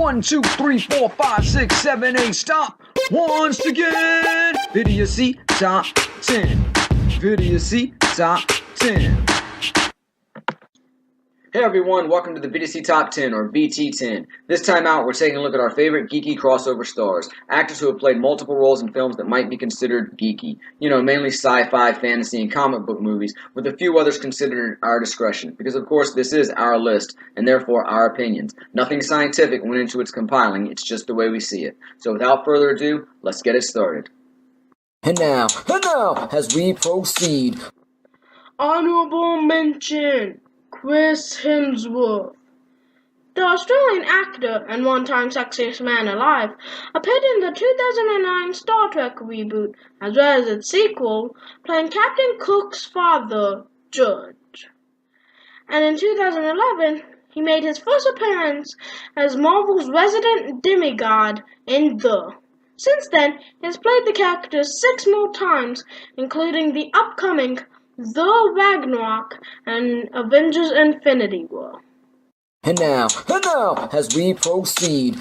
1, 2, 3, 4, 5, 6, 7, 8, stop once again. Vidiocy Top 10. Vidiocy Top 10. Hey everyone, welcome to the Vidiocy Top 10, or VT10. This time out, we're taking a look at our favorite geeky crossover stars, actors who have played multiple roles in films that might be considered geeky. You know, mainly sci-fi, fantasy, and comic book movies, with a few others considered at our discretion, because of course this is our list, and therefore our opinions. Nothing scientific went into its compiling, it's just the way we see it. So without further ado, let's get it started. And now, as we proceed, honorable mention. Chris Hemsworth. The Australian actor and one-time sexiest man alive appeared in the 2009 Star Trek reboot, as well as its sequel, playing Captain Cook's father, Judge. And in 2011, he made his first appearance as Marvel's resident demigod in The. Since then, he has played the character 6 more times, including the upcoming The Ragnarok and Avengers Infinity War. And now, as we proceed.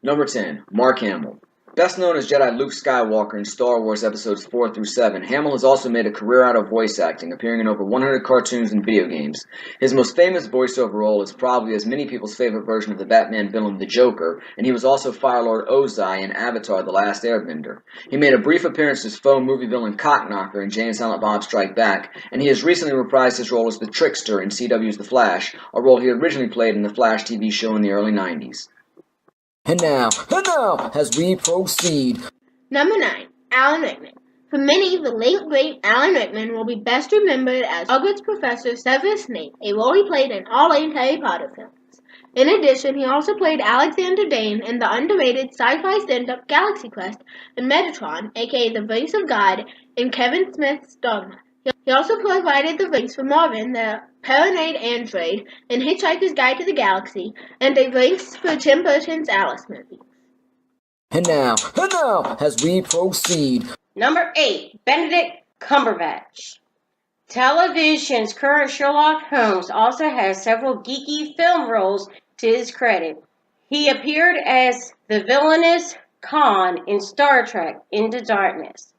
Number 10, Mark Hamill. Best known as Jedi Luke Skywalker in Star Wars Episodes 4 through 7, Hamill has also made a career out of voice acting, appearing in over 100 cartoons and video games. His most famous voiceover role is probably as many people's favorite version of the Batman villain the Joker, and he was also Firelord Ozai in Avatar: The Last Airbender. He made a brief appearance as faux movie villain Cockknocker in Jay and Silent Bob Strike Back, and he has recently reprised his role as the Trickster in CW's The Flash, a role he originally played in the Flash TV show in the early 90s. And now, as we proceed. Number 9, Alan Rickman. For many, the late great Alan Rickman will be best remembered as Hogwarts Professor Severus Snape, a role he played in all 8 Harry Potter films. In addition, he also played Alexander Dane in the underrated sci-fi stand-up Galaxy Quest and Metatron, aka the voice of God, in Kevin Smith's Dogma. He also provided the voice for Marvin, the paranoid android, in Hitchhiker's Guide to the Galaxy, and a voice for Tim Burton's Alice movie. And now, as we proceed. Number 8, Benedict Cumberbatch. Television's current Sherlock Holmes also has several geeky film roles to his credit. He appeared as the villainous Khan in Star Trek Into Darkness.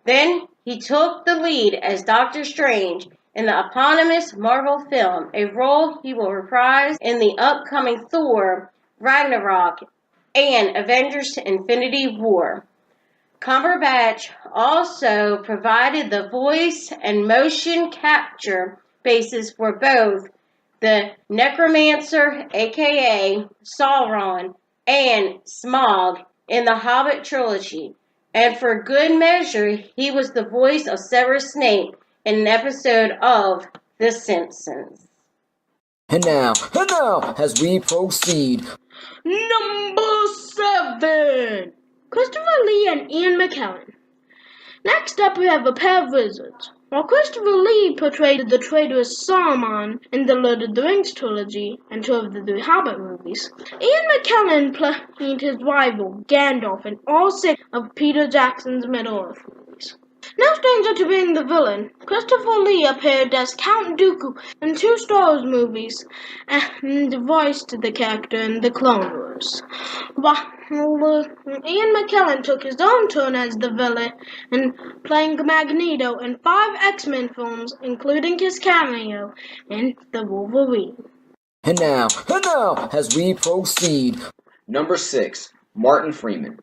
Then he took the lead as Doctor Strange in the eponymous Marvel film, a role he will reprise in the upcoming Thor, Ragnarok, and Avengers Infinity War. Cumberbatch also provided the voice and motion capture bases for both the Necromancer, aka Sauron, and Smaug in the Hobbit trilogy. And for good measure, he was the voice of Severus Snape in an episode of The Simpsons. And now, as we proceed. Number 7, Christopher Lee and Ian McKellen. Next up, we have a pair of wizards. While Christopher Lee portrayed the traitorous Saruman in the Lord of the Rings trilogy and 2 of the 3 Hobbit movies, Ian McKellen played his rival Gandalf in all 6 of Peter Jackson's Middle-earth movies. No stranger to being the villain, Christopher Lee appeared as Count Dooku in 2 Star Wars movies and voiced the character in The Clone Wars. While Ian McKellen took his own turn as the villain in playing Magneto in 5 X-Men films, including his cameo in The Wolverine. And now, as we proceed. Number 6, Martin Freeman.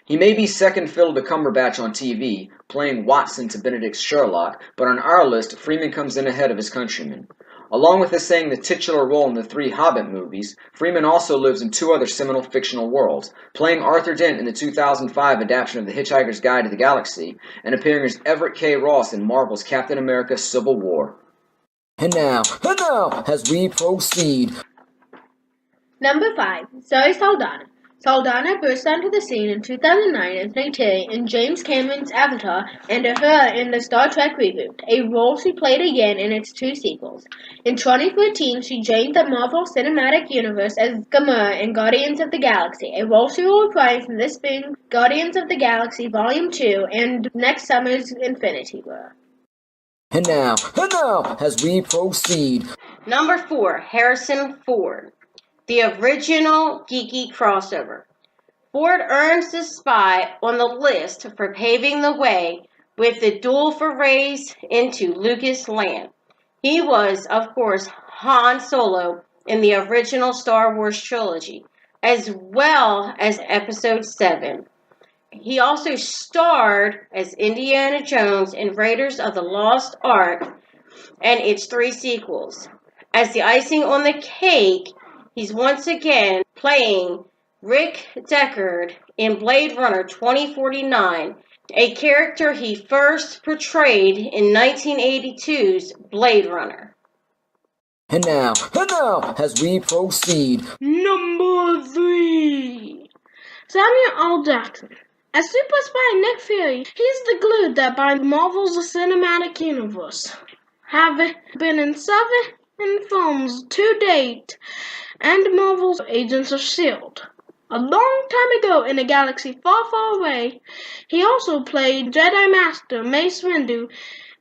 He may be second fiddle to Cumberbatch on TV, playing Watson to Benedict's Sherlock, but on our list, Freeman comes in ahead of his countrymen. Along with saying the titular role in the 3 Hobbit movies, Freeman also lives in 2 other seminal fictional worlds, playing Arthur Dent in the 2005 adaptation of The Hitchhiker's Guide to the Galaxy, and appearing as Everett K. Ross in Marvel's Captain America: Civil War. And now, as we proceed. Number 5, Zoe Saldana. Saldana burst onto the scene in 2009 as Neytiri in James Cameron's Avatar and Uhura in the Star Trek reboot, a role she played again in its 2 sequels. In 2014, she joined the Marvel Cinematic Universe as Gamora in Guardians of the Galaxy, a role she will reprise in this spring Guardians of the Galaxy Volume 2 and next summer's Infinity War. And now, as we proceed. Number 4, Harrison Ford. the original Geeky crossover. Ford earns the spot on the list for paving the way with the duel forays into Lucas land. He was, of course, Han Solo in the original Star Wars trilogy, as well as Episode 7. He also starred as Indiana Jones in Raiders of the Lost Ark and its 3 sequels. As the icing on the cake, he's once again playing Rick Deckard in Blade Runner 2049, a character he first portrayed in 1982's Blade Runner. And now, as we proceed, Number 3. Samuel L. Jackson. As Super Spy Nick Fury, he's the glue that binds Marvel's cinematic universe. Having been in 7 films to date, and Marvel's Agents of S.H.I.E.L.D. A long time ago in a galaxy far, far away, he also played Jedi Master Mace Windu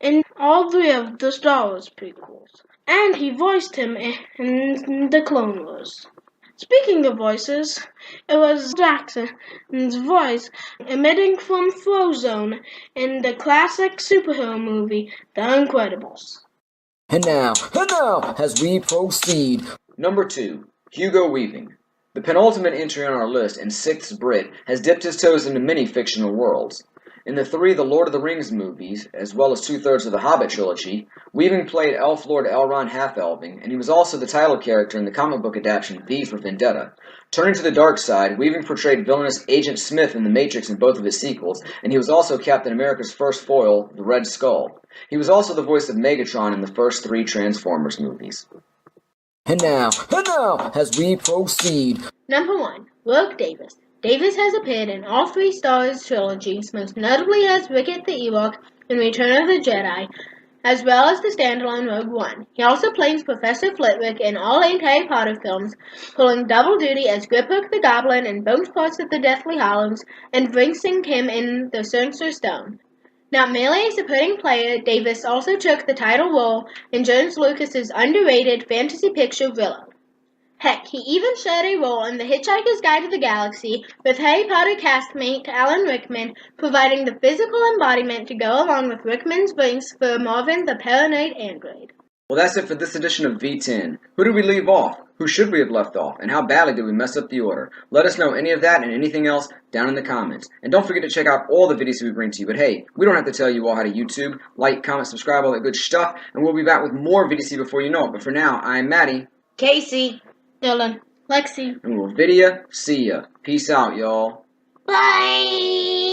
in all 3 of the Star Wars prequels, and he voiced him in the Clone Wars. Speaking of voices, it was Jackson's voice emitting from Frozone in the classic superhero movie The Incredibles. and now, as we proceed. Number 2. Hugo Weaving. The penultimate entry on our list and 6th Brit has dipped his toes into many fictional worlds. In the 3 The Lord of the Rings movies, as well as 2/3 of the Hobbit trilogy, Weaving played Elf Lord Elrond Half-Elving, and he was also the title character in the comic book adaptation V for Vendetta. Turning to the dark side, Weaving portrayed villainous Agent Smith in The Matrix in both of his sequels, and he was also Captain America's first foil, the Red Skull. He was also the voice of Megatron in the first 3 Transformers movies. And now, as we proceed. Number 1. Luke Davis. Davis has appeared in all 3 Star Wars trilogies, most notably as Wicket the Ewok in Return of the Jedi, as well as the standalone Rogue One. He also plays Professor Flitwick in all 8 Harry Potter films, pulling double duty as Griphook the Goblin in both parts of the Deathly Hallows, and voicing him in The Sorcerer's Stone. Not merely a supporting player, Davis also took the title role in George Lucas's underrated fantasy picture Willow. Heck, he even shared a role in The Hitchhiker's Guide to the Galaxy with Harry Potter castmate Alan Rickman, providing the physical embodiment to go along with Rickman's voice for Marvin the paranoid android. Well, that's it for this edition of V10. Who did we leave off? Who should we have left off? And how badly did we mess up the order? Let us know any of that and anything else down in the comments. And don't forget to check out all the videos we bring to you. But hey, we don't have to tell you all how to YouTube. Like, comment, subscribe, all that good stuff. And we'll be back with more Vidiocy before you know it. But for now, I'm Matty. Casey. Dylan. Lexie. And we'll see ya. Peace out, y'all. Bye!